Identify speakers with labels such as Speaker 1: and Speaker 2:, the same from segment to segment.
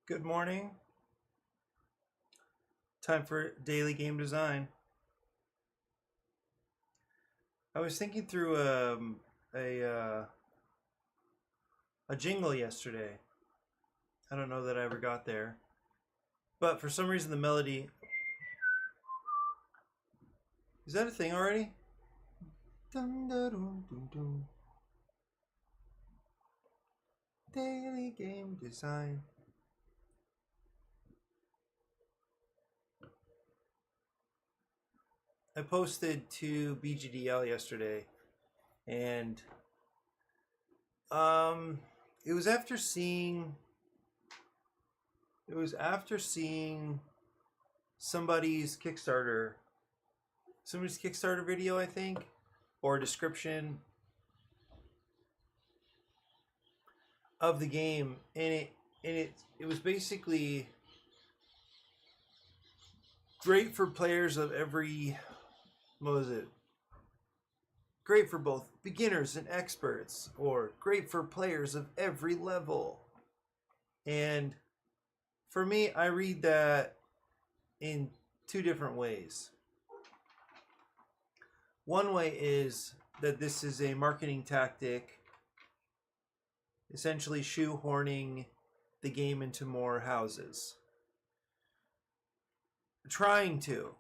Speaker 1: Good morning. Time for daily game design. I was thinking through a jingle yesterday. I don't know that I ever got there, but for some reason the melody is that a thing already? Dun, dun, dun, dun, dun. Daily game design. I posted to BGDL yesterday, and um, it was after seeing somebody's Kickstarter video, I think, or description of the game, and it was basically great for players of every, what was it? Great for both beginners and experts, or great for players of every level. And for me, I read that in two different ways. One way is that this is a marketing tactic, essentially shoehorning the game into more houses. Trying to.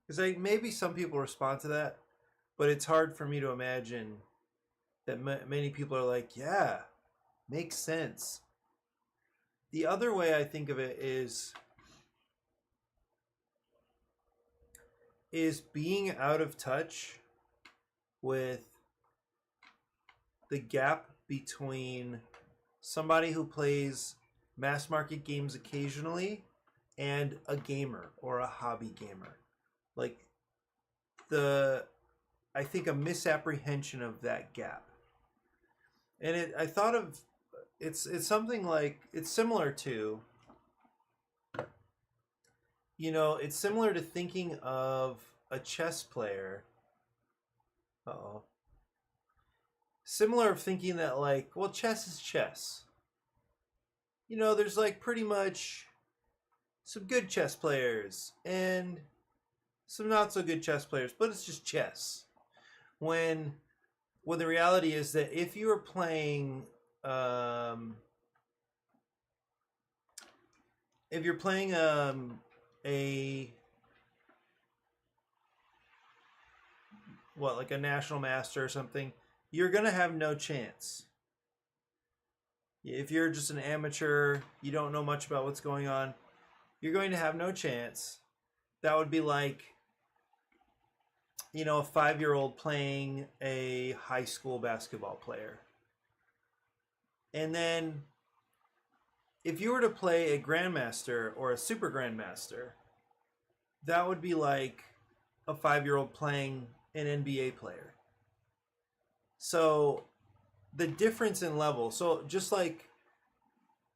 Speaker 1: Because maybe some people respond to that, but it's hard for me to imagine that many people are like, yeah, makes sense. The other way I think of it is being out of touch with the gap between somebody who plays mass market games occasionally and a gamer or a hobby gamer. Like I think a misapprehension of that gap. And I thought of it's something like it's similar to it's similar to thinking of a chess player. Uh-oh. Similar of thinking that, like, well, chess is chess. There's like pretty much some good chess players and some not so good chess players, but it's just chess. When the reality is that if you are playing if you're playing a like a national master or something, you're gonna have no chance. If you're just an amateur, you don't know much about what's going on, you're going to have no chance. That would be like a 5-year-old playing a high school basketball player. And then if you were to play a grandmaster or a super grandmaster, that would be like a 5-year-old playing an NBA player. So the difference in level, so just like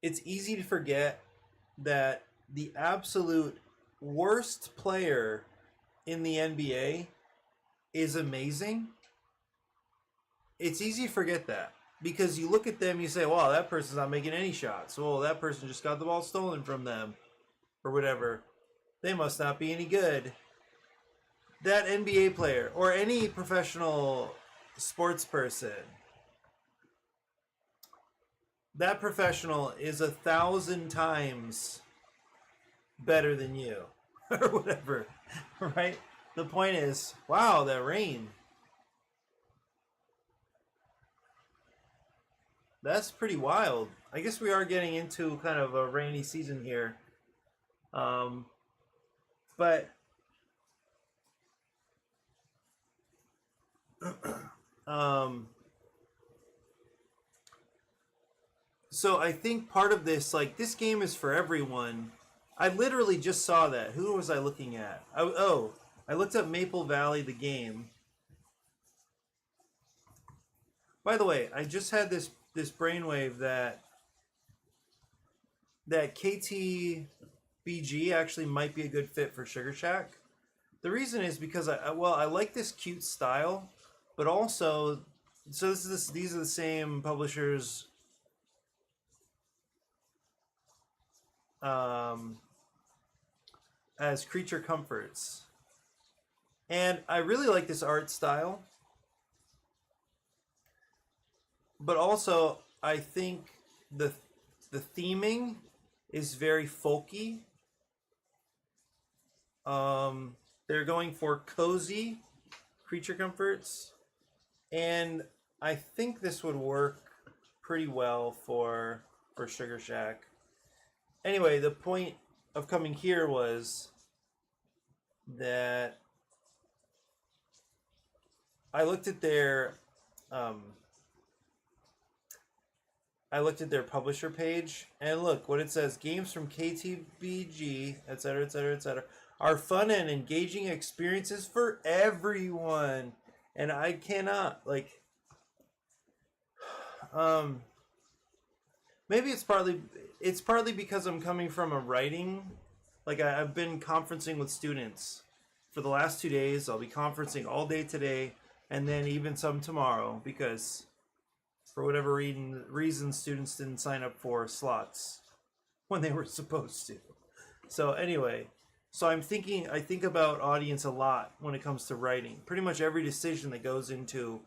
Speaker 1: it's easy to forget that the absolute worst player in the NBA is amazing. It's easy to forget that because you look at them, you say, wow, that person's not making any shots. Well, that person just got the ball stolen from them or whatever. They must not be any good. That NBA player or any professional sports person, that professional is 1,000 times better than you or whatever, right? The point is, wow, that rain. That's pretty wild. I guess we are getting into kind of a rainy season here. But so I think part of this, like, this game is for everyone. I literally just saw that. Who was I looking at? I looked up Maple Valley, the game. By the way, I just had this brainwave that KTBG actually might be a good fit for Sugar Shack. The reason is because I like this cute style, but also, so these are the same publishers. um, as creature comforts. And I really like this art style. But also, I think the the theming is very folky. They're going for cozy creature comforts, and I think this would work pretty well for Sugar Shack. Anyway, the point of coming here was that I looked at their um, I looked at their publisher page, and look what it says: games from KTBG, etc., etc., etc., are fun and engaging experiences for everyone. And I cannot like, um, maybe it's partly because I'm coming from a writing, like I've been conferencing with students for the last 2 days. I'll be conferencing all day today, and then even some tomorrow because for whatever reason students didn't sign up for slots when they were supposed to. So anyway, so I think about audience a lot when it comes to writing. Pretty much every decision that goes into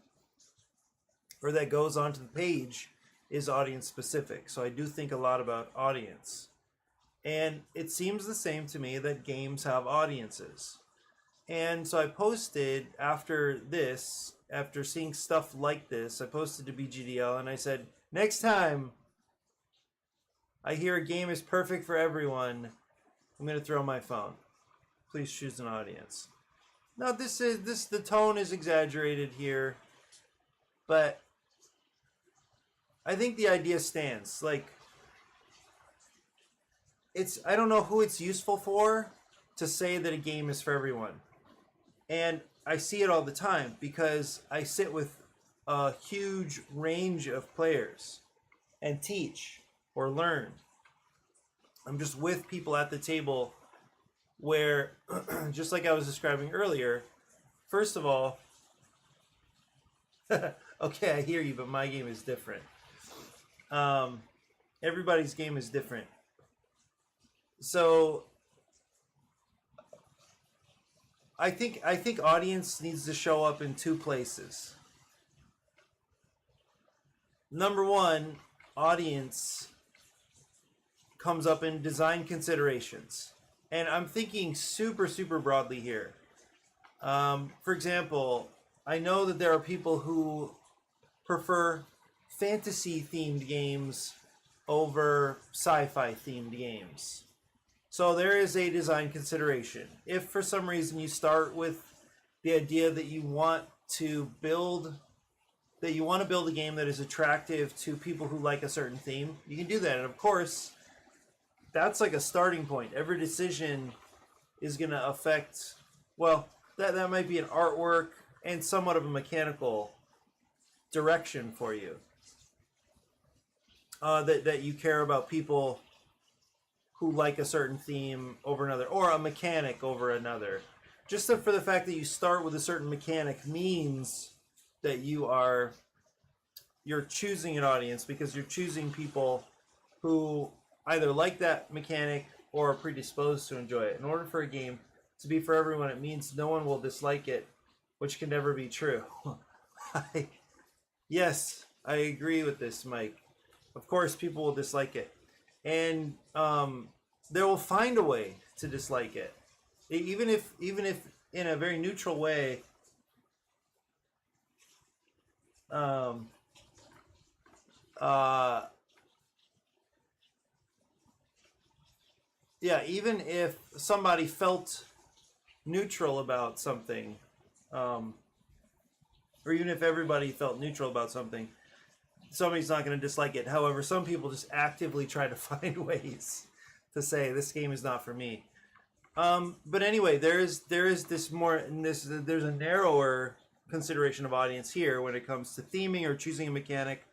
Speaker 1: or that goes onto the page is audience specific. So I do think a lot about audience. And it seems the same to me that games have audiences. And so I posted after seeing stuff like this, I posted to BGDL and I said, next time I hear a game is perfect for everyone, I'm going to throw my phone. Please choose an audience. Now the tone is exaggerated here, but I think the idea stands. Like, I don't know who it's useful for to say that a game is for everyone. And I see it all the time because I sit with a huge range of players and teach or learn. I'm just with people at the table where, just like I was describing earlier, first of all, okay, I hear you, but my game is different. Everybody's game is different. So I think audience needs to show up in two places. Number one, audience comes up in design considerations. And I'm thinking super, super broadly here. For example, I know that there are people who prefer fantasy themed games over sci-fi themed games. So there is a design consideration. If for some reason you start with the idea that you want to build a game that is attractive to people who like a certain theme, you can do that. And of course, that's like a starting point. Every decision is going to affect, well, that might be an artwork and somewhat of a mechanical direction for you. That you care about people who like a certain theme over another, or a mechanic over another. Just for the fact that you start with a certain mechanic means that you're choosing an audience because you're choosing people who either like that mechanic or are predisposed to enjoy it. In order for a game to be for everyone, it means no one will dislike it, which can never be true. Yes, I agree with this, Mike. Of course, people will dislike it. And they will find a way to dislike it. Even if in a very neutral way, yeah, even if somebody felt neutral about something, or even if everybody felt neutral about something, somebody's not going to dislike it. However, some people just actively try to find ways to say this game is not for me. But anyway, there's a narrower consideration of audience here when it comes to theming or choosing a mechanic.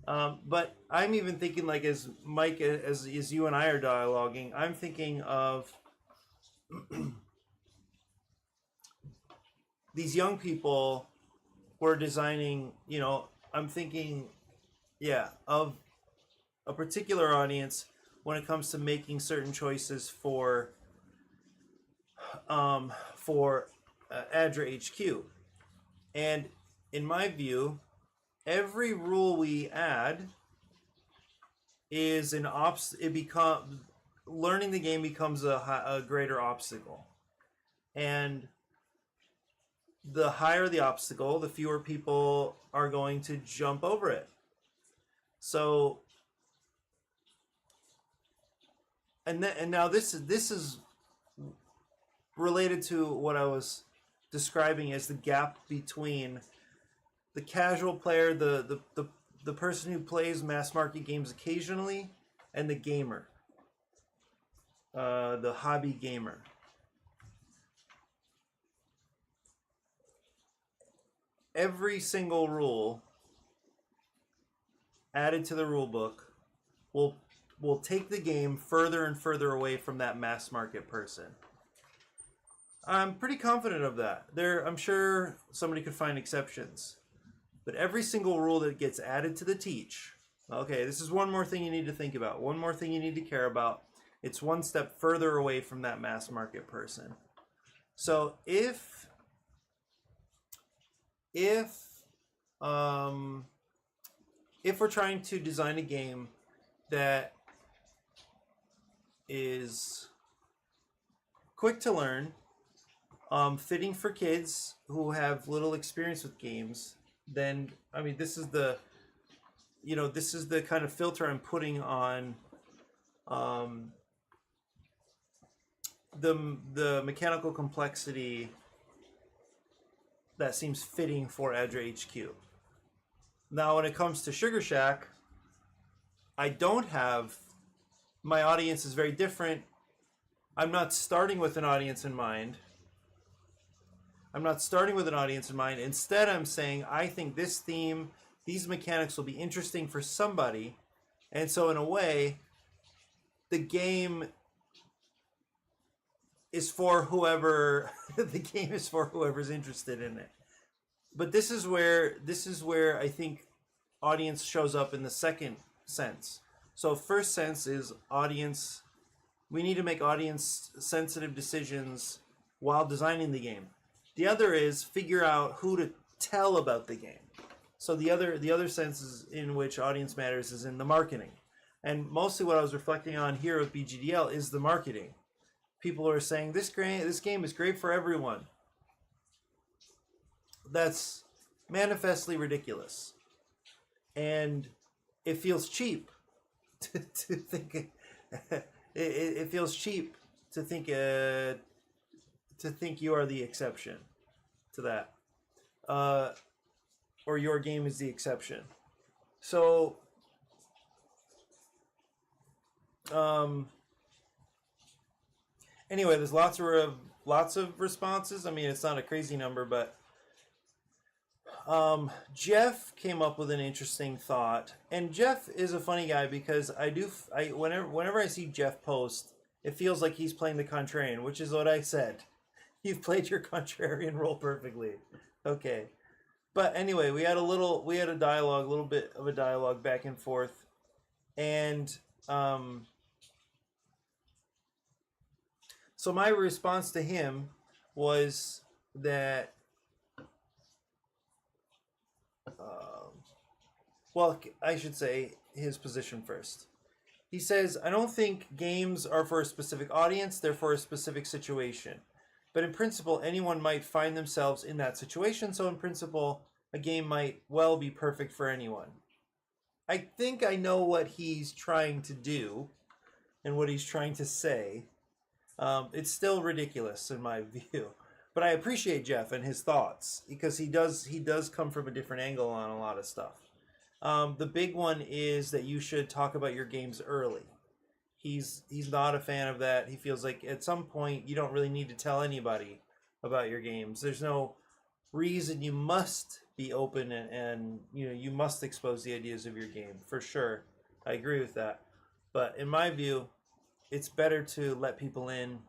Speaker 1: But I'm even thinking, like, as Mike, as you and I are dialoguing, I'm thinking of these young people who are designing, I'm thinking, yeah, of a particular audience when it comes to making certain choices for ADRA HQ. And in my view, every rule we add is learning the game becomes a greater obstacle. And the higher the obstacle, the fewer people are going to jump over it. So, and now this is related to what I was describing as the gap between the casual player, the person who plays mass market games occasionally, and the gamer, the hobby gamer. Every single rule added to the rule book will take the game further and further away from that mass market person. I'm pretty confident of that. I'm sure somebody could find exceptions. But every single rule that gets added to the teach, okay, this is one more thing you need to think about. One more thing you need to care about. It's one step further away from that mass market person. So if we're trying to design a game that is quick to learn, fitting for kids who have little experience with games, then I mean this is the kind of filter I'm putting on the mechanical complexity that seems fitting for ADRA HQ. Now, when it comes to Sugar Shack, my audience is very different. I'm not starting with an audience in mind. Instead, I'm saying, I think this theme, these mechanics will be interesting for somebody. And so in a way, the game is for whoever whoever's interested in it. But this is where I think audience shows up in the second sense. So first sense is audience. We need to make audience sensitive decisions while designing the game. The other is figure out who to tell about the game. So the other senses in which audience matters is in the marketing. And mostly what I was reflecting on here with BGDL is the marketing. People are saying this game is great for everyone. That's manifestly ridiculous. And it feels cheap to think it feels cheap to think you are the exception to that, or your game is the exception. So anyway, there's lots of responses. I mean, it's not a crazy number, but Jeff came up with an interesting thought, and Jeff is a funny guy because whenever I see Jeff post, it feels like he's playing the contrarian, which is what I said. You've played your contrarian role perfectly. Okay. But anyway, we had a little bit of a dialogue back and forth. And so my response to him was that well, I should say his position first. He says, I don't think games are for a specific audience, they're for a specific situation. But in principle, anyone might find themselves in that situation, so in principle, a game might well be perfect for anyone. I think I know what he's trying to do and what he's trying to say. It's still ridiculous in my view. But I appreciate Jeff and his thoughts because he does come from a different angle on a lot of stuff. The big one is that you should talk about your games early. He's not a fan of that. He feels like at some point you don't really need to tell anybody about your games. There's no reason you must be open and you must expose the ideas of your game. For sure. I agree with that. But in my view, it's better to let people in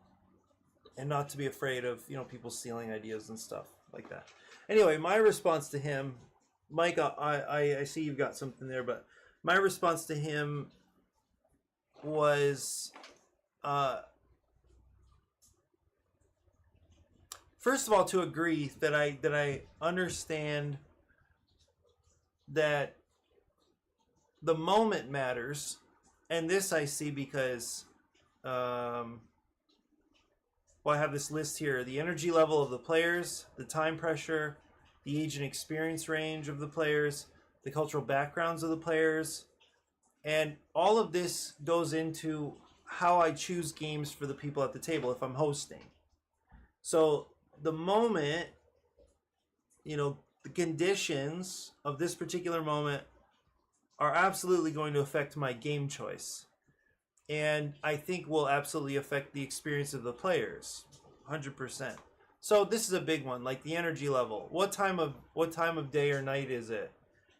Speaker 1: and not to be afraid of people stealing ideas and stuff like that. Anyway, my response to him, Mike, I see you've got something there, but my response to him was, first of all, to agree that I understand that the moment matters, and this I see because, well, I have this list here: the energy level of the players, the time pressure, the age and experience range of the players, the cultural backgrounds of the players, and all of this goes into how I choose games for the people at the table if I'm hosting. So the moment, the conditions of this particular moment are absolutely going to affect my game choice, and I think will absolutely affect the experience of the players, 100%. So this is a big one, like the energy level. What time of day or night is it?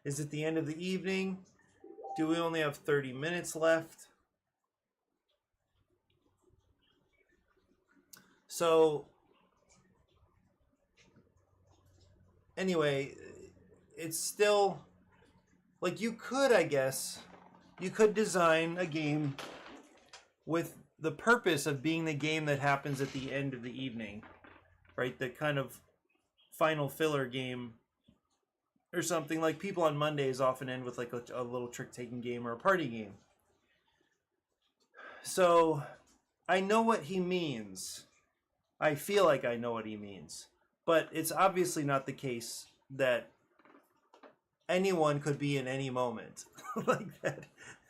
Speaker 1: Is it the end of the evening? Do we only have 30 minutes left? So anyway, it's still like you could, I guess, you could design a game with the purpose of being the game that happens at the end of the evening, right? The kind of final filler game or something. Like people on Mondays often end with like a little trick-taking game or a party game. So I know what he means. I feel like I know what he means. But it's obviously not the case that anyone could be in any moment like that.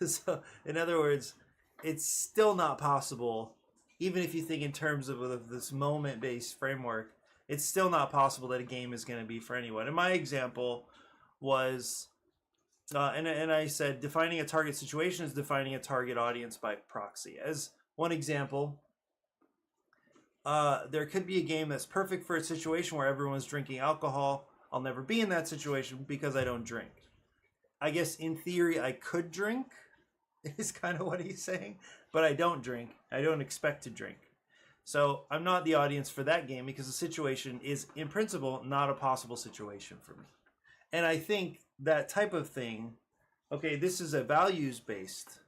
Speaker 1: So, in other words, it's still not possible, even if you think in terms of this moment-based framework, it's still not possible that a game is going to be for anyone. And my example was, and I said, defining a target situation is defining a target audience by proxy. As one example, there could be a game that's perfect for a situation where everyone's drinking alcohol. I'll never be in that situation because I don't drink. I guess in theory I could drink, is kind of what he's saying, but I don't drink. I don't expect to drink. So I'm not the audience for that game because the situation is, in principle, not a possible situation for me. And I think that type of thing, okay, this is a values-based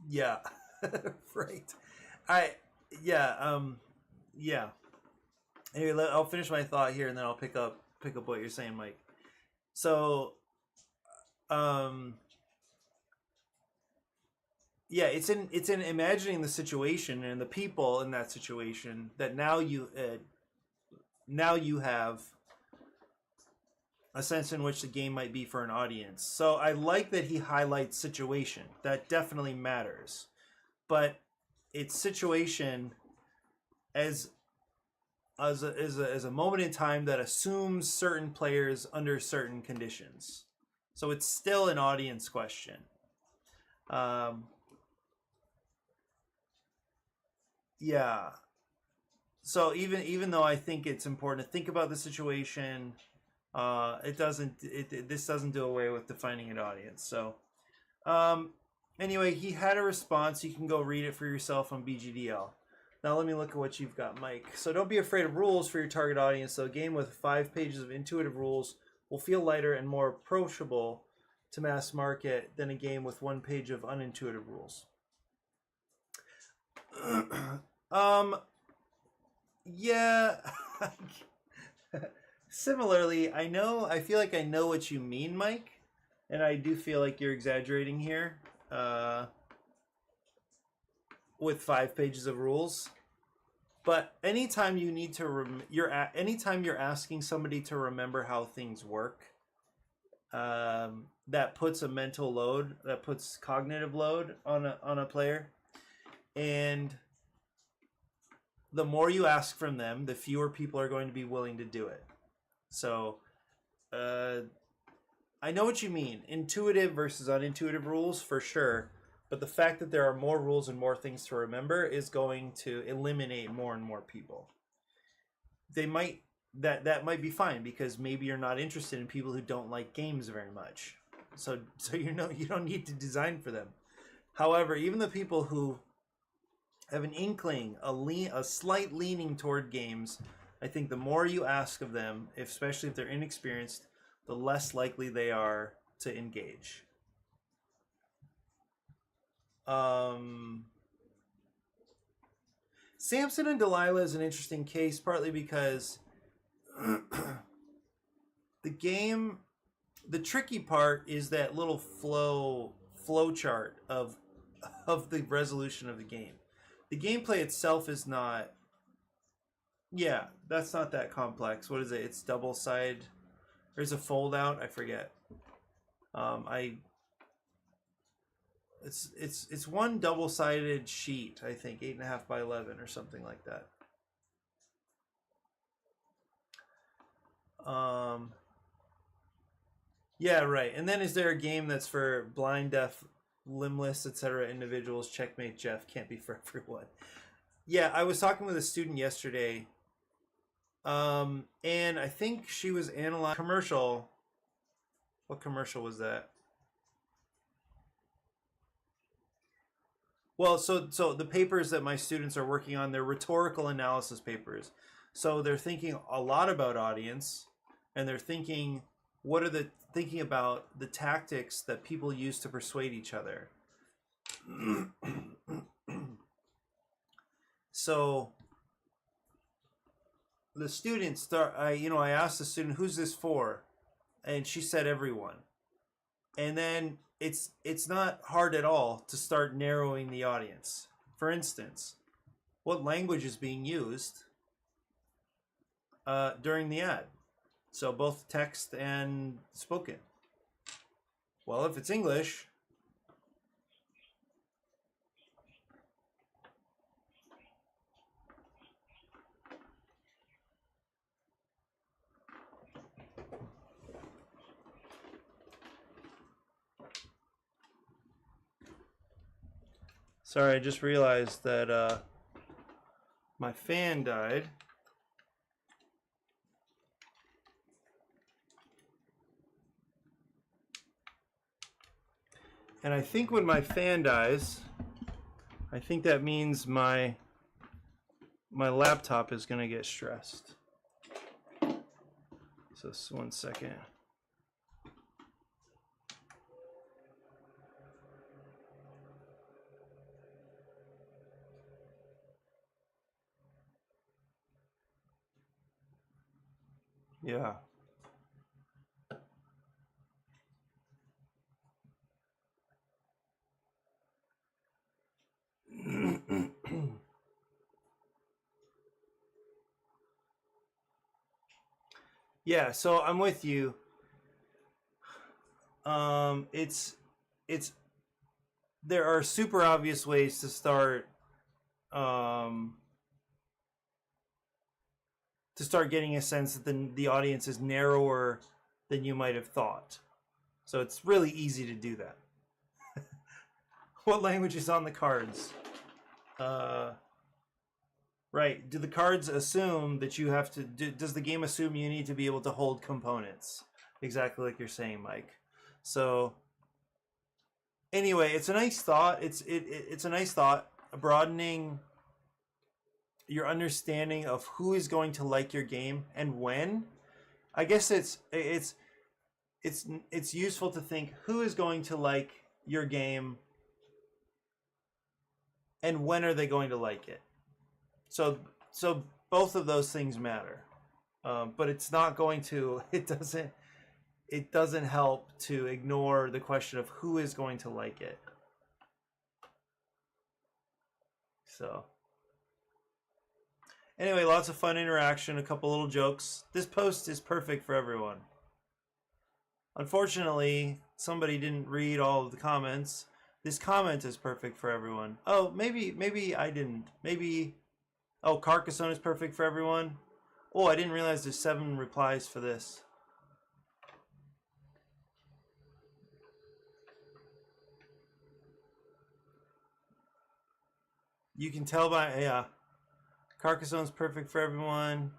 Speaker 1: yeah, right. Yeah. Anyway, I'll finish my thought here, and then I'll pick up what you're saying, Mike. So, yeah, it's in imagining the situation and the people in that situation that now you have a sense in which the game might be for an audience. So I like that he highlights situation. That definitely matters, but it's situation as a moment in time that assumes certain players under certain conditions. So it's still an audience question. Yeah. So even though I think it's important to think about the situation, this doesn't do away with defining an audience. So anyway, he had a response. You can go read it for yourself on BGDL. Now let me look at what you've got, Mike. So don't be afraid of rules for your target audience. So a game with 5 pages of intuitive rules will feel lighter and more approachable to mass market than a game with 1 page of unintuitive rules. Yeah. Similarly, I feel like I know what you mean, Mike, and I do feel like you're exaggerating here. With 5 pages of rules, but anytime you need to anytime you're asking somebody to remember how things work, that puts a mental load, that puts cognitive load on a player, and the more you ask from them, the fewer people are going to be willing to do it. So I know what you mean, intuitive versus unintuitive rules for sure. But the fact that there are more rules and more things to remember is going to eliminate more and more people. That might be fine because maybe you're not interested in people who don't like games very much. So you don't need to design for them. However, even the people who have an inkling, a slight leaning toward games, I think the more you ask of them, especially if they're inexperienced, the less likely they are to engage. Samson and Delilah is an interesting case, partly because the game, the tricky part is that little flow chart of the resolution of the game. The gameplay itself is not. Yeah, that's not that complex. What is it? It's double side. There's a fold out. I forget. It's one double sided sheet. I think 8.5 by 11 or something like that. Yeah, right. And then is there a game that's for blind, deaf, limbless, etc. individuals? Checkmate Jeff can't be for everyone. Yeah, I was talking with a student yesterday, and I think she was analyzing commercial. What commercial was that? Well, so the papers that my students are working on, they're rhetorical analysis papers. So they're thinking a lot about audience, and they're thinking thinking about the tactics that people use to persuade each other. So the students I asked the student, who's this for? And she said everyone. And then it's not hard at all to start narrowing the audience. For instance, what language is being used during the ad? So both text and spoken. Well, if it's English, sorry, I just realized that my fan died. And I think when my fan dies, I think that means my laptop is going to get stressed. So just 1 second. Yeah. Yeah, so I'm with you. It's there are super obvious ways to start getting a sense that the audience is narrower than you might have thought. So it's really easy to do that. What language is on the cards? Right. Do the cards assume that you have to? Does the game assume you need to be able to hold components? Exactly like you're saying, Mike. So anyway, it's a nice thought. It's a nice thought, broadening your understanding of who is going to like your game and when. I guess it's useful to think who is going to like your game and when are they going to like it. So both of those things matter, but it's not going to. It doesn't help to ignore the question of who is going to like it. So anyway, lots of fun interaction, a couple little jokes. This post is perfect for everyone. Unfortunately, somebody didn't read all of the comments. This comment is perfect for everyone. Oh, maybe I didn't. Maybe. Oh, Carcassonne is perfect for everyone. Oh, I didn't realize there's 7 replies for this. You can tell by, yeah. Carcassonne's perfect for everyone.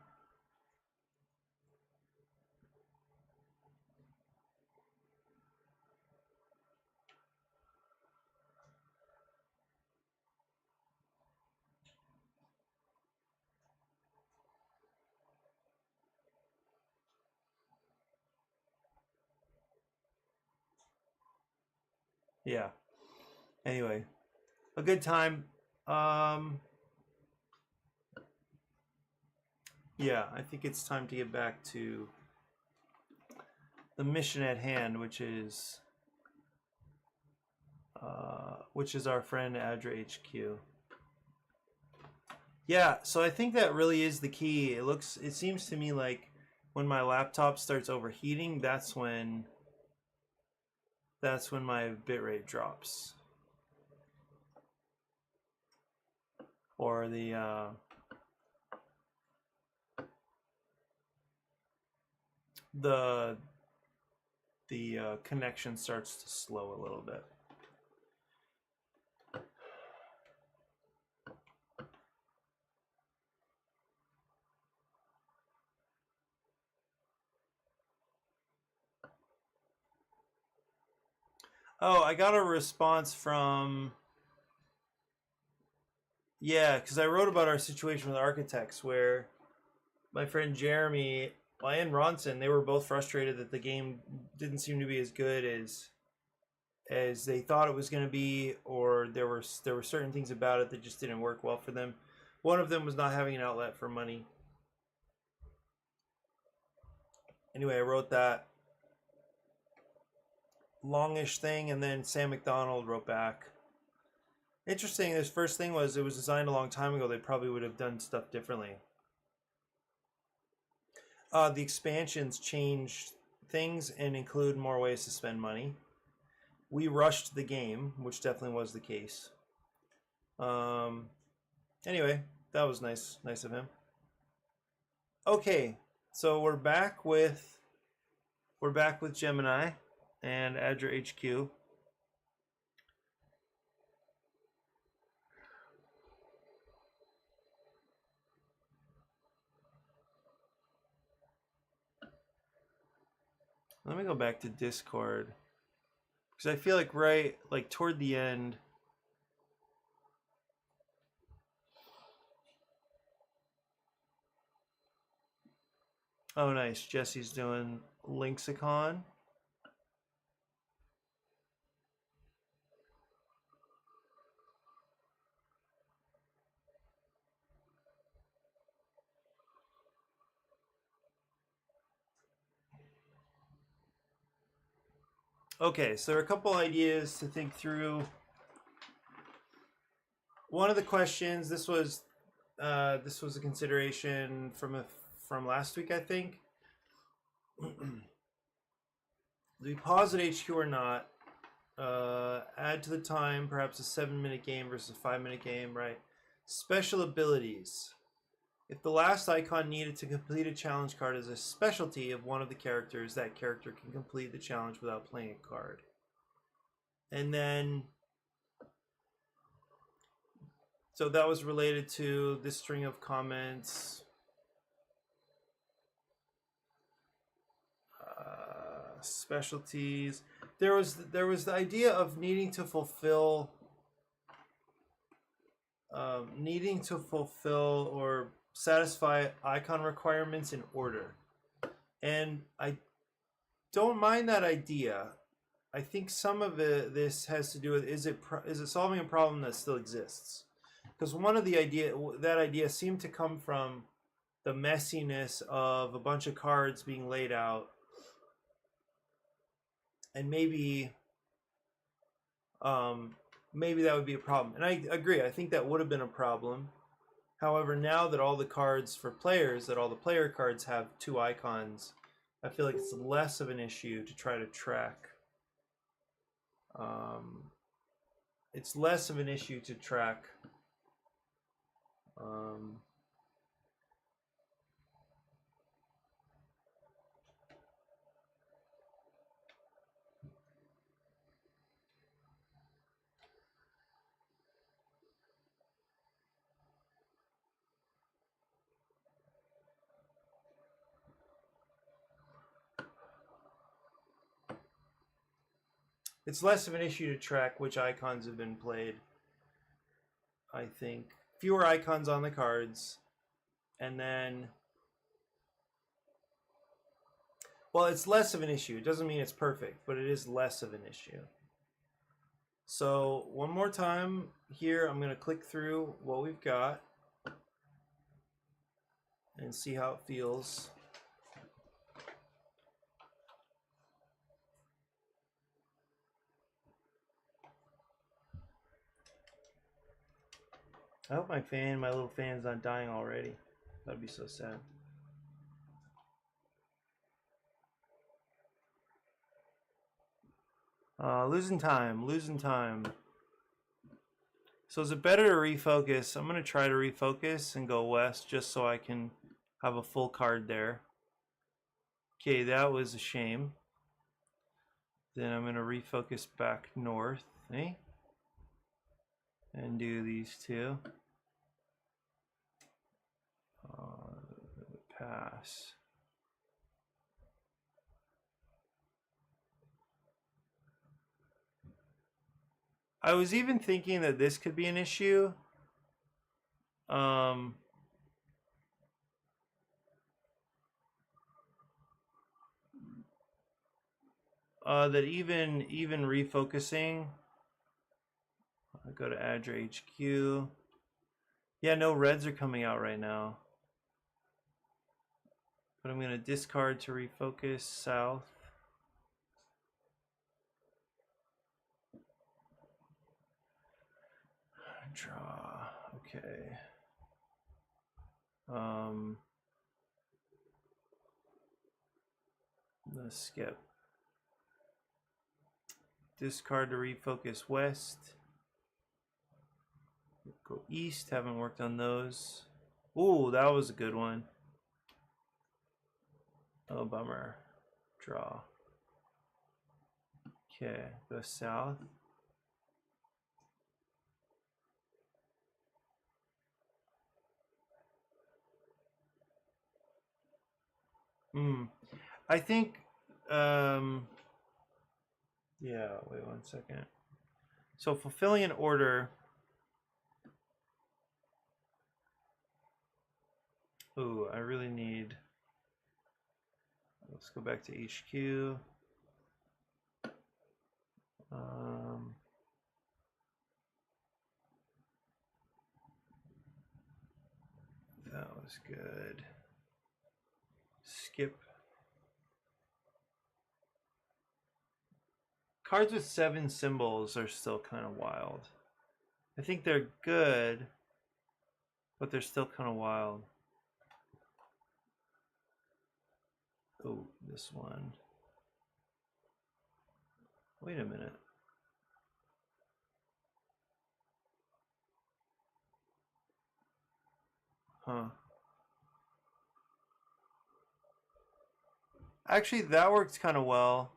Speaker 1: Yeah. Anyway, a good time. Yeah, I think it's time to get back to the mission at hand, which is our friend ADRA HQ. Yeah, so I think that really is the key. It seems to me like when my laptop starts overheating, that's when my bitrate drops. Or the connection starts to slow a little bit. Oh, I got a response from... Yeah, because I wrote about our situation with architects where my friend Jeremy and Ronson, they were both frustrated that the game didn't seem to be as good as they thought it was going to be, or there were certain things about it that just didn't work well for them. One of them was not having an outlet for money. Anyway, I wrote that longish thing, and then Sam McDonald wrote back. Interesting, this first thing was, it was designed a long time ago. They probably would have done stuff differently. The expansions changed things and include more ways to spend money. We rushed the game, which definitely was the case. Anyway, that was nice of him. Okay, so we're back with Gemini and ADRA HQ. Let me go back to Discord, because I feel like toward the end. Oh, nice. Jesse's doing Lexicon. Okay, so there are a couple ideas to think through. One of the questions, this was a consideration from last week, I think. Do we pause at HQ or not? Add to the time, perhaps a 7-minute game versus a 5-minute game, right? Special abilities. If the last icon needed to complete a challenge card is a specialty of one of the characters, that character can complete the challenge without playing a card. And then, so that was related to this string of comments. Specialties. There was the idea of needing to fulfill or satisfy icon requirements in order, and I don't mind that idea. I think some of this has to do with, is it solving a problem that still exists? Because one of the idea seemed to come from the messiness of a bunch of cards being laid out, and maybe that would be a problem. And I agree. I think that would have been a problem. However, now that all the cards for players, that all the player cards have 2 icons, I feel like it's less of an issue to try to track. It's less of an issue to track. It's less of an issue to track which icons have been played. I think fewer icons on the cards, and then, well, it's less of an issue. It doesn't mean it's perfect, but it is less of an issue. So one more time here, I'm going to click through what we've got and see how it feels. I hope my little fan's not dying already. That'd be so sad. Losing time. So is it better to refocus? I'm gonna try to refocus and go west just so I can have a full card there. Okay, that was a shame. Then I'm gonna refocus back north, eh? And do these two. Pass. I was even thinking that this could be an issue. That even refocusing. I go to ADRA HQ. Yeah, no reds are coming out right now. But I'm going to discard to refocus south. Draw. Okay. Let's skip. Discard to refocus west. Go east. Haven't worked on those. Ooh, that was a good one. Oh, bummer. Draw. Okay, go south. I think, yeah, wait 1 second. So fulfilling an order. Ooh, I really need, let's go back to HQ. That was good. Skip. Cards with 7 symbols are still kind of wild. I think they're good, but they're still kind of wild. Oh, this one. Wait a minute. Huh. Actually, that worked kind of well.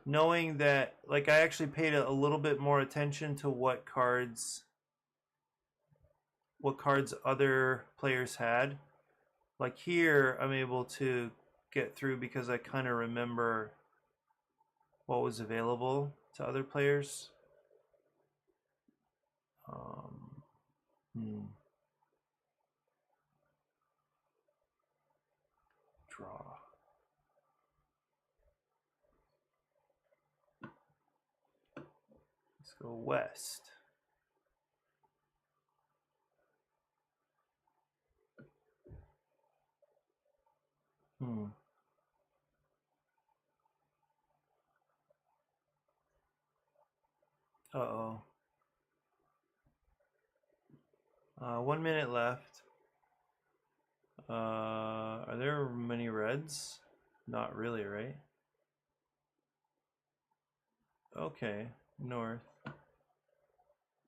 Speaker 1: Knowing that, like, I actually paid a little bit more attention to what cards other players had. Like here, I'm able to get through because I kind of remember what was available to other players. Draw. Let's go west. Uh-oh. 1 minute left. Are there many reds? Not really, right? Okay, north.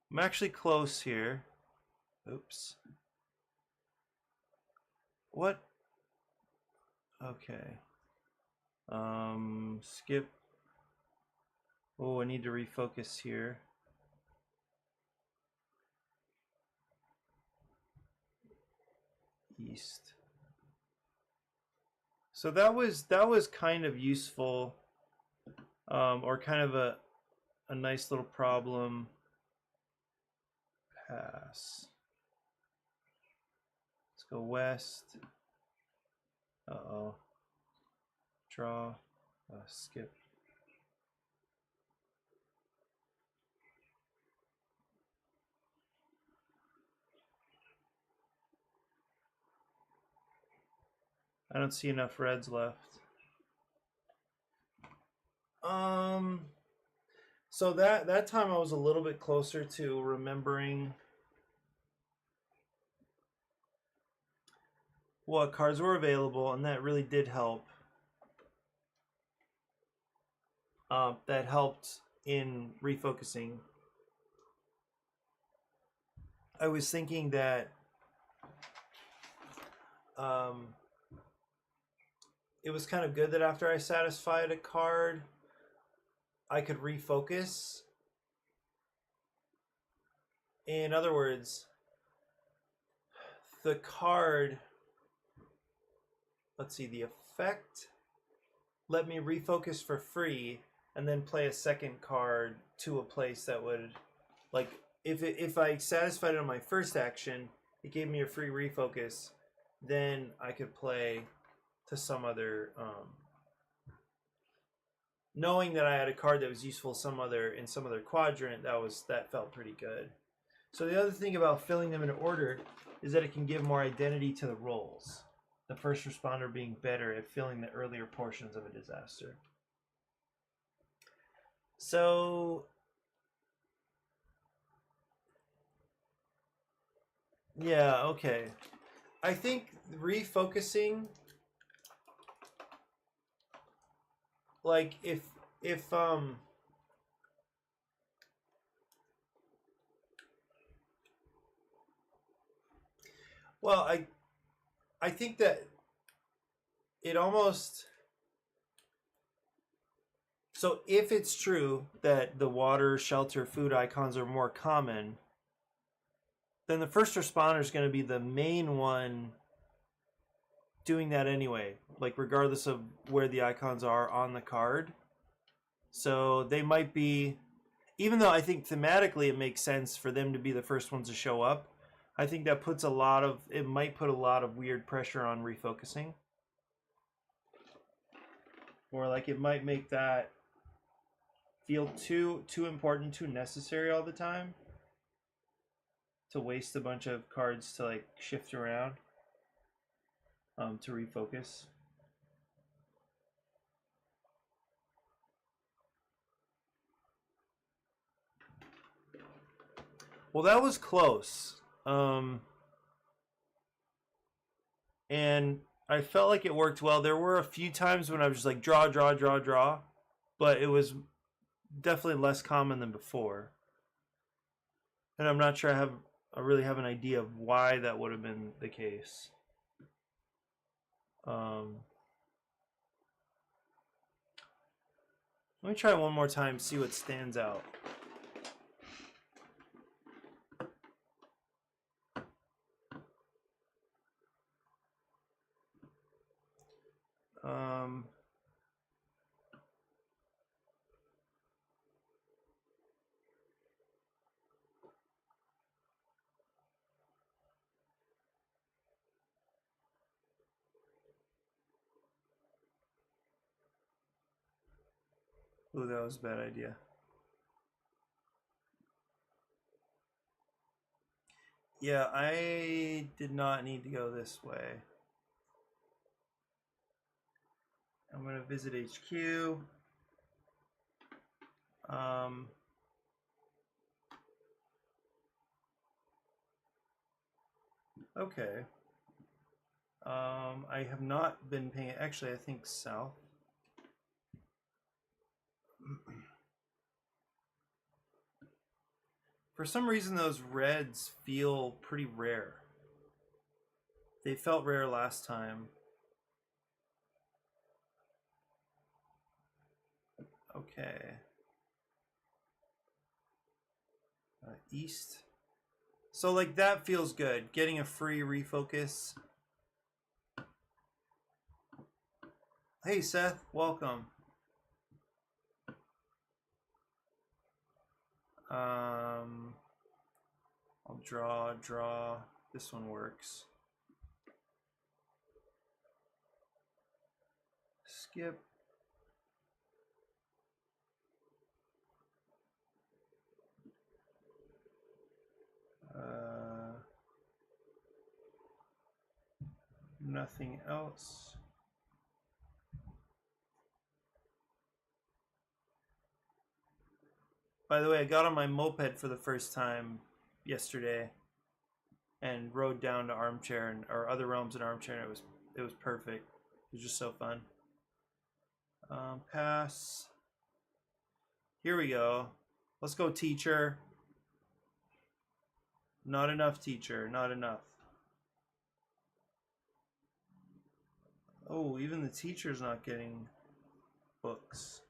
Speaker 1: I'm actually close here. Oops. What? Okay. Skip. Oh, I need to refocus here. East. So that was kind of useful, or kind of a nice little problem. Pass. Let's go west. Uh-oh. Draw. Skip. I don't see enough reds left. So that time I was a little bit closer to remembering what cards were available, and that really did help. That helped in refocusing. I was thinking that it was kind of good that after I satisfied a card, I could refocus. In other words, the card, let's see, the effect let me refocus for free and then play a second card to a place that would, like, if I satisfied it on my first action, it gave me a free refocus, then I could play to some other, knowing that I had a card that was useful in some other quadrant, that felt pretty good. So the other thing about filling them in order is that it can give more identity to the roles. The first responder being better at filling the earlier portions of a disaster. So yeah, okay. I think refocusing, like if well, I think that it almost, so if it's true that the water, shelter, food icons are more common, then the first responder is going to be the main one doing that anyway, like regardless of where the icons are on the card. So they might be, even though I think thematically it makes sense for them to be the first ones to show up, I think that might put a lot of weird pressure on refocusing. Or like it might make that feel too important, too necessary all the time, to waste a bunch of cards to like shift around to refocus. Well, that was close. And I felt like it worked well. There were a few times when I was just like draw, draw, draw, draw, but it was definitely less common than before. And I'm not sure I really have an idea of why that would have been the case. Let me try one more time, see what stands out. Ooh, that was a bad idea. Yeah, I did not need to go this way. I'm going to visit HQ. Okay. I have not been paying, actually I think south. For some reason those reds feel pretty rare. They felt rare last time. Okay. East. So like that feels good. Getting a free refocus. Hey Seth, welcome. I'll draw. This one works. Skip. Nothing else. By the way, I got on my moped for the first time yesterday and rode down to Armchair or Other Realms in Armchair, and it was perfect. It was just so fun. Pass. Here we go. Let's go, teacher. Not enough, teacher. Not enough. Oh, even the teacher's not getting books.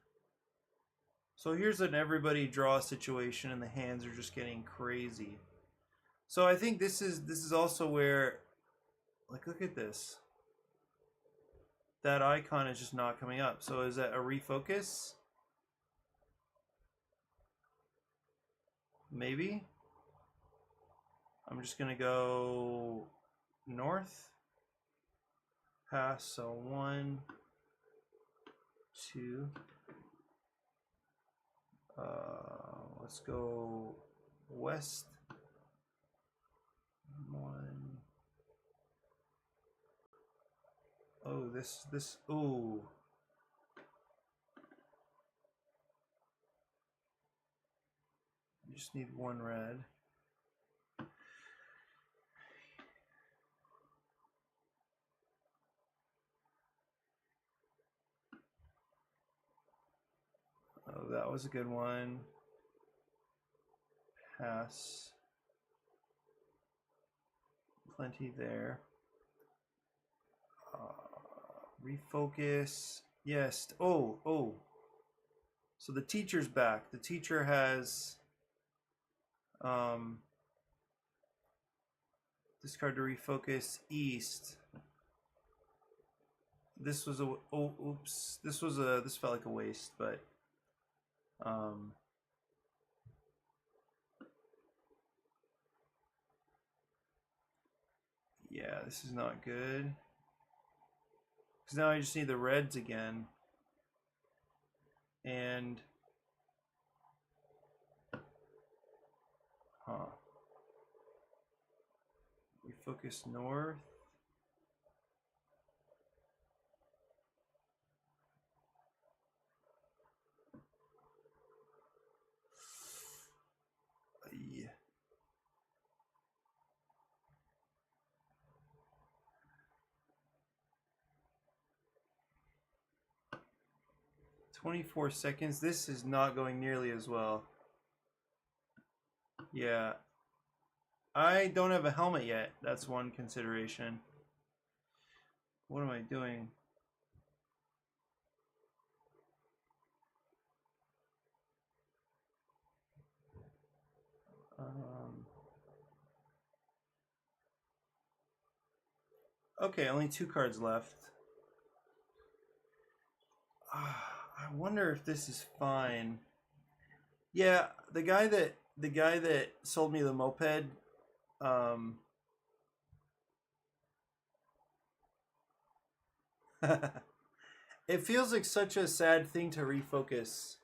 Speaker 1: So here's an everybody draw situation, and the hands are just getting crazy. So I think this is also where, like, look at this. That icon is just not coming up. So is that a refocus? Maybe. I'm just gonna go north. Pass. So 1, 2. Let's go west. 1. Oh, this. Ooh. You just need 1 red. Oh, that was a good one. Pass. Plenty there. Refocus. Yes. Oh. So the teacher's back. The teacher has discard to refocus east. This was a oops. This felt like a waste, but yeah, this is not good. Because now I just need the reds again. And refocus north. Yeah. 24 seconds. This is not going nearly as well. Yeah. I don't have a helmet yet. That's one consideration. What am I doing? Okay, only 2 cards left. I wonder if this is fine. Yeah, the guy that sold me the moped, it feels like such a sad thing to refocus.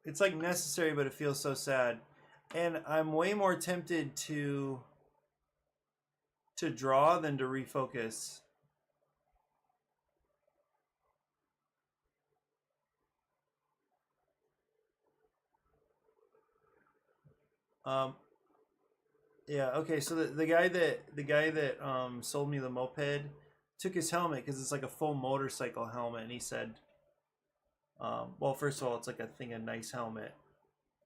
Speaker 1: It's like necessary, but it feels so sad. And I'm way more tempted to draw than to refocus. Yeah. Okay. So the guy that sold me the moped took his helmet because it's like a full motorcycle helmet, and he said, well, first of all, it's like a nice helmet,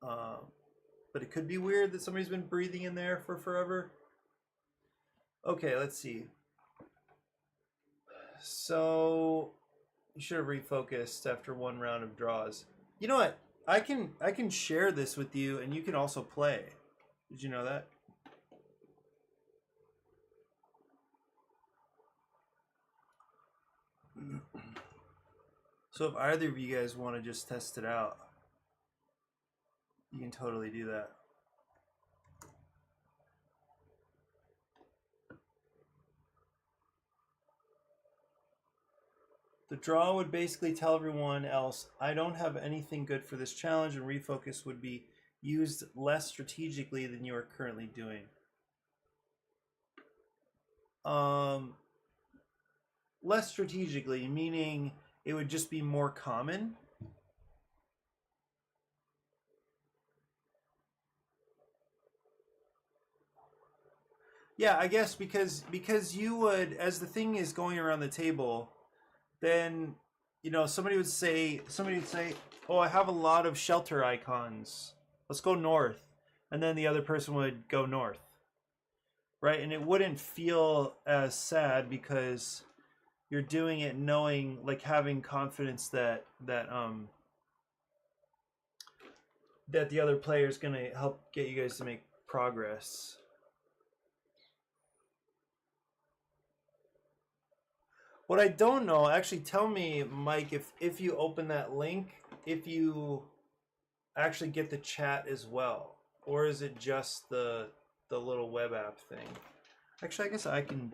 Speaker 1: but it could be weird that somebody's been breathing in there for forever. Okay, let's see. So you should have refocused after 1 round of draws. You know what? I can share this with you, and you can also play. Did you know that? So if either of you guys want to just test it out, you can totally do that. The draw would basically tell everyone else, I don't have anything good for this challenge, and refocus would be used less strategically than you are currently doing. Less strategically, meaning it would just be more common. Yeah, I guess because you would, as the thing is going around the table, then somebody would say, "Oh, I have a lot of shelter icons. Let's go north," and then the other person would go north, right? And it wouldn't feel as sad because you're doing it knowing, like, having confidence that the other player is going to help get you guys to make progress. What I don't know, actually tell me, Mike, if you open that link, if you actually get the chat as well, or is it just the little web app thing? Actually, I guess I can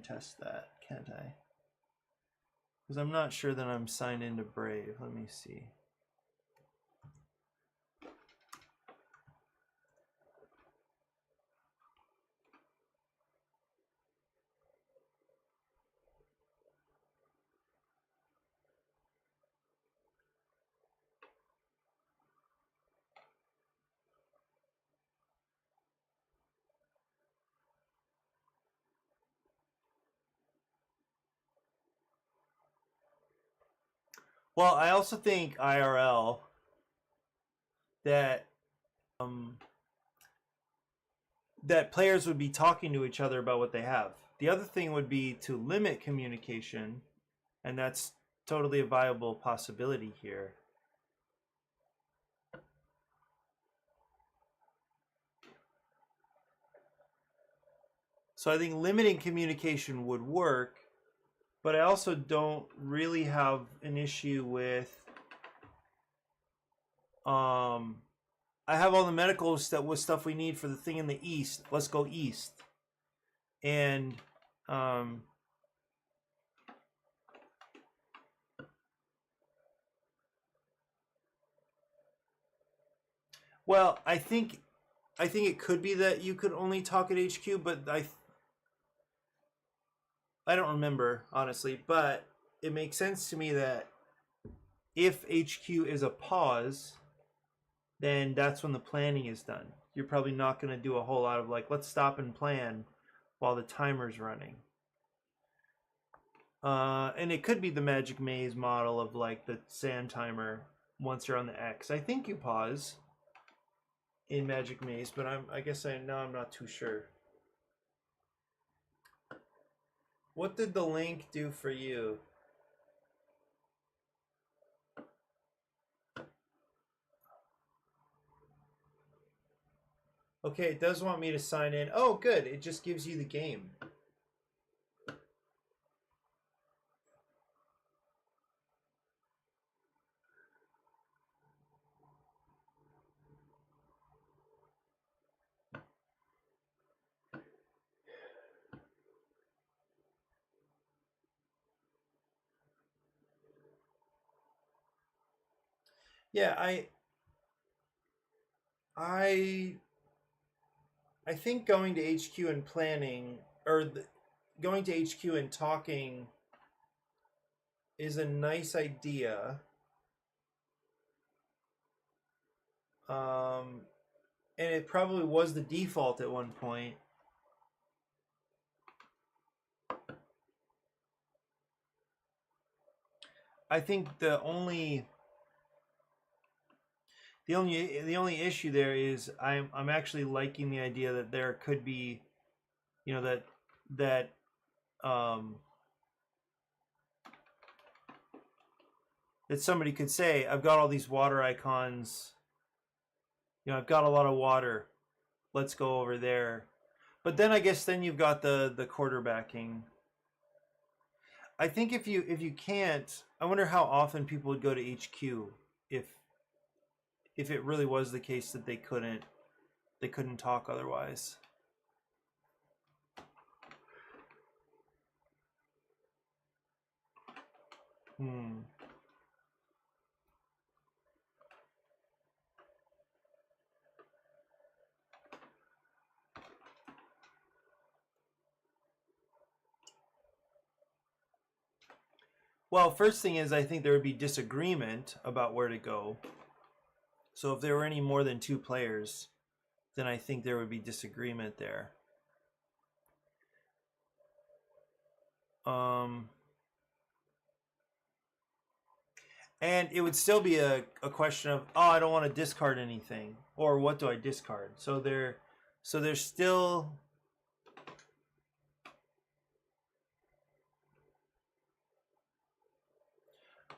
Speaker 1: test that, can't I? Because I'm not sure that I'm signed into Brave. Let me see. Well, I also think IRL that that players would be talking to each other about what they have. The other thing would be to limit communication, and that's totally a viable possibility here. So I think limiting communication would work, but I also don't really have an issue with I have all the medical stuff we need for the thing in the east. Let's go east. And well, I think it could be that you could only talk at HQ, but I don't remember honestly, but it makes sense to me that if HQ is a pause, then that's when the planning is done. You're probably not going to do a whole lot of, like, let's stop and plan while the timer's running. And it could be the Magic Maze model of, like, the sand timer once you're on the X. I think you pause in Magic Maze, but I guess I'm not too sure. What did the link do for you? Okay, it does want me to sign in. Oh, good. It just gives you the game. Yeah, I think going to HQ and planning, going to HQ and talking is a nice idea. And it probably was the default at one point. I think the only issue there is I'm actually liking the idea that there could be, that that somebody could say, I've got all these water icons, I've got a lot of water, let's go over there. But then I guess then you've got the quarterbacking. I think if you can't, I wonder how often people would go to HQ if it really was the case that they couldn't talk otherwise. Well, first thing is I think there would be disagreement about where to go. So if there were any more than two players, then I think there would be disagreement there. And it would still be a question of, oh, I don't want to discard anything, or what do I discard? So there's still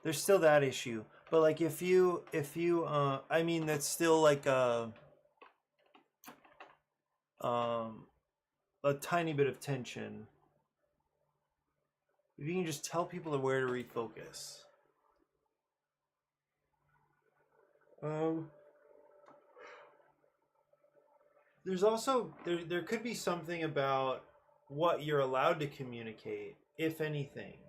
Speaker 1: that issue. But like if you I mean, that's still like a tiny bit of tension. If you can just tell people where to refocus. There's also there could be something about what you're allowed to communicate, if anything.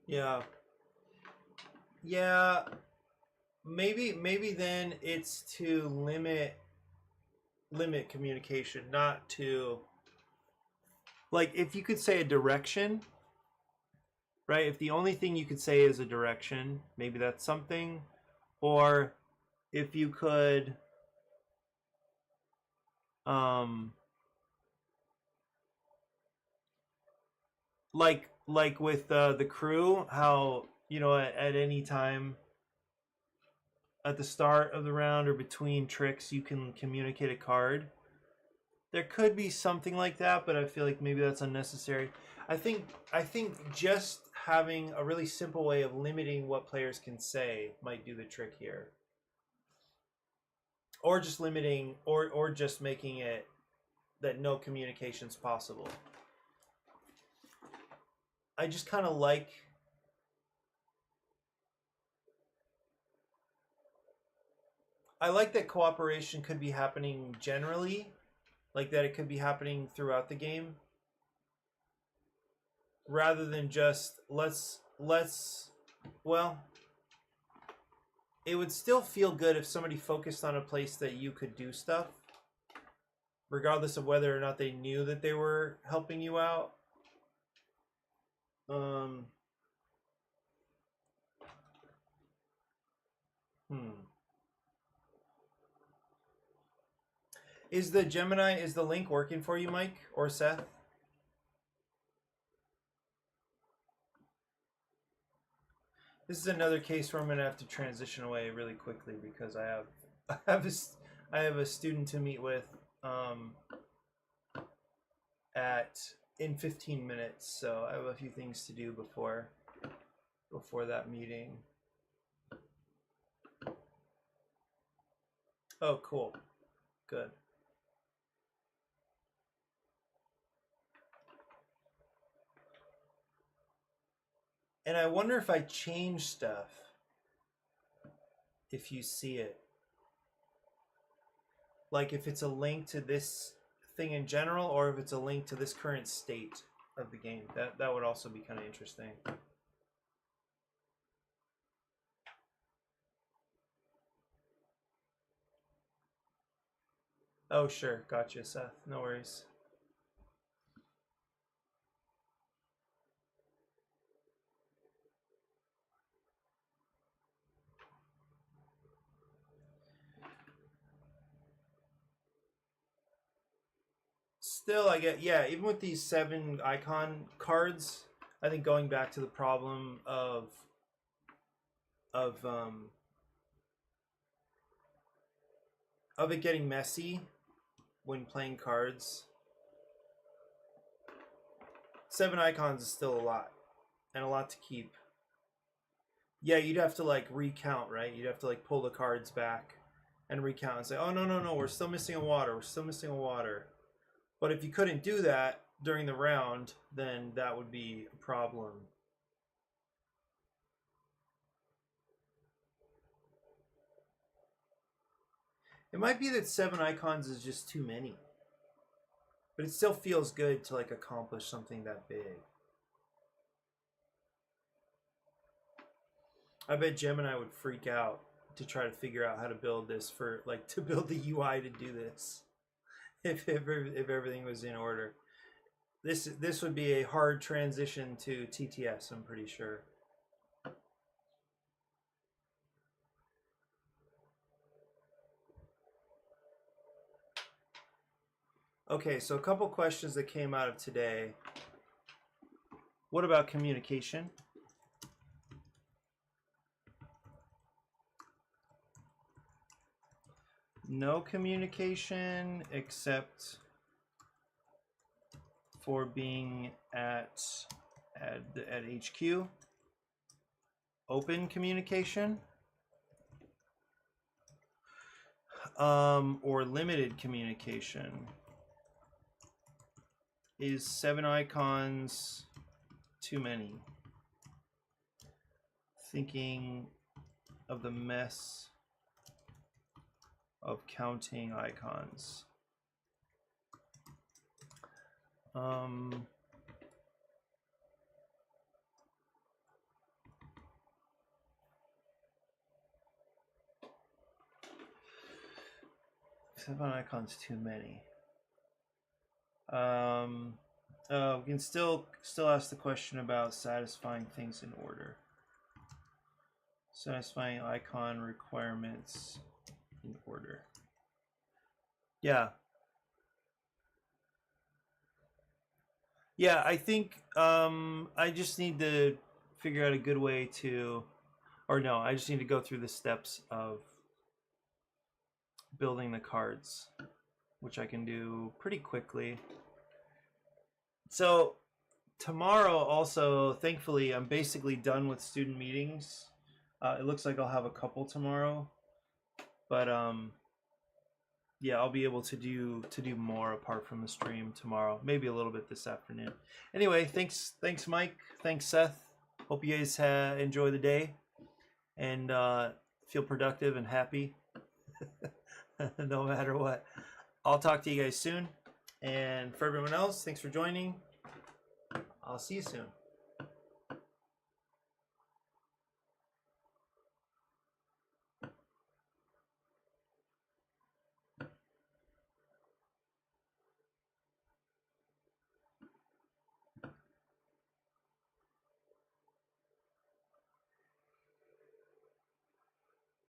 Speaker 1: Yeah. Yeah, maybe then it's to limit communication, not to, like, if you could say a direction, right? If the only thing you could say is a direction, maybe that's something. Or if you could um like with the crew, how, you know, at any time at the start of the round or between tricks you can communicate a card. There could be something like that, but I feel like maybe that's unnecessary. I think just having a really simple way of limiting what players can say might do the trick here. Or just limiting, or just making it that no communication's possible. I just kind of like, I like that cooperation could be happening generally, like that it could be happening throughout the game, rather than just let's well, it would still feel good if somebody focused on a place that you could do stuff, regardless of whether or not they knew that they were helping you out. Is the link working for you, Mike or Seth? This is another case where I'm gonna have to transition away really quickly because I have a student to meet with in 15 minutes, so I have a few things to do before that meeting. Oh, cool. Good. And I wonder if I change stuff, if you see it. Like if it's a link to this thing in general, or if it's a link to this current state of the game. That would also be kind of interesting. Oh, sure. Gotcha, Seth. No worries. Still, I get, yeah, even with these 7 icon cards, I think going back to the problem of it getting messy when playing cards. 7 icons is still a lot, and a lot to keep. Yeah, you'd have to like recount, right? You'd have to like pull the cards back and recount and say, oh, no, we're still missing a water. We're still missing a water. But if you couldn't do that during the round, then that would be a problem. It might be that 7 icons is just too many. But it still feels good to like accomplish something that big. I bet Gemini would freak out to try to figure out how to build this for, like, to build the UI to do this. If everything was in order. This would be a hard transition to TTS, I'm pretty sure. Okay, so a couple questions that came out of today. What about communication? No communication except for being at HQ. Open communication. Or limited communication. Is 7 icons too many? Thinking of the mess of counting icons. 7 icons too many. We can still ask the question about satisfying things in order. Satisfying icon requirements in order. Yeah. Yeah, I think I just need to figure out a good way to, or no, I just need to go through the steps of building the cards, which I can do pretty quickly. So tomorrow also, thankfully, I'm basically done with student meetings. It looks like I'll have a couple tomorrow, but yeah, I'll be able to do more apart from the stream tomorrow. Maybe a little bit this afternoon. Anyway, thanks Mike. Thanks Seth. Hope you guys enjoy the day and feel productive and happy no matter what. I'll talk to you guys soon. And for everyone else, thanks for joining. I'll see you soon.